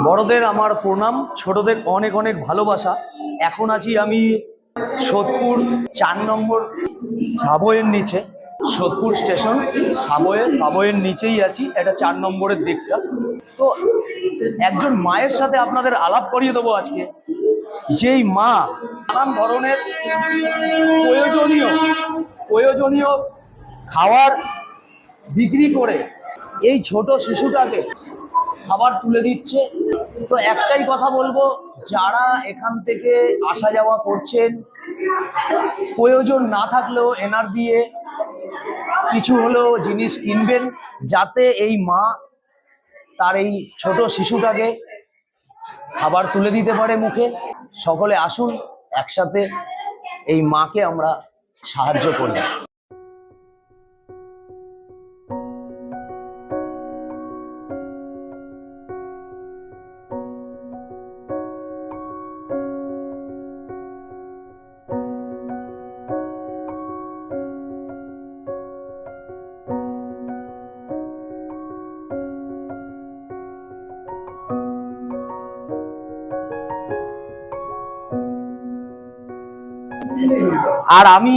বড়দের আমার প্রণাম, ছোটদের অনেক অনেক ভালোবাসা। এখন আছি আমি সোদপুর 4 নম্বর সাবওয়ের নিচে, সোদপুর স্টেশন সাবওয়ের নিচেই আছি, এটা 4 নম্বরের দিকটা। তো একজন মায়ের সাথে আপনাদের আলাপ করিয়ে দেবো আজকে, যেই মা নানান ধরনের প্রয়োজনীয় খাবার বিক্রি করে এই ছোট শিশুটাকে খাবার তুলে দিচ্ছে। তো একটাই কথা বলবো, যারা এখান থেকে আসা যাওয়া করছেন, প্রয়োজন না থাকলেও এনার দিয়ে কিছু হলেও জিনিস কিনবেন, যাতে এই মা তার এই ছোট শিশুটাকে খাবার তুলে দিতে পারে মুখে। সকলে আসুন, একসাথে এই মাকে আমরা সাহায্য করি। আর আমি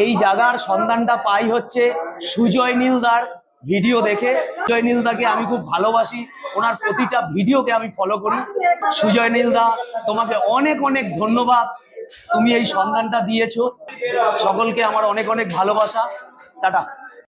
এই জায়গার সন্ধানটা পাই হচ্ছে সুজয় নীলদার ভিডিও দেখে। সুজয় নীলদাকে আমি খুব ভালোবাসি, ওনার প্রতিটা ভিডিওকে আমি ফলো করি। সুজয় নীলদা, তোমাকে অনেক অনেক ধন্যবাদ, তুমি এই সন্ধানটা দিয়েছো। সকলকে আমার অনেক অনেক ভালোবাসা। টাটা।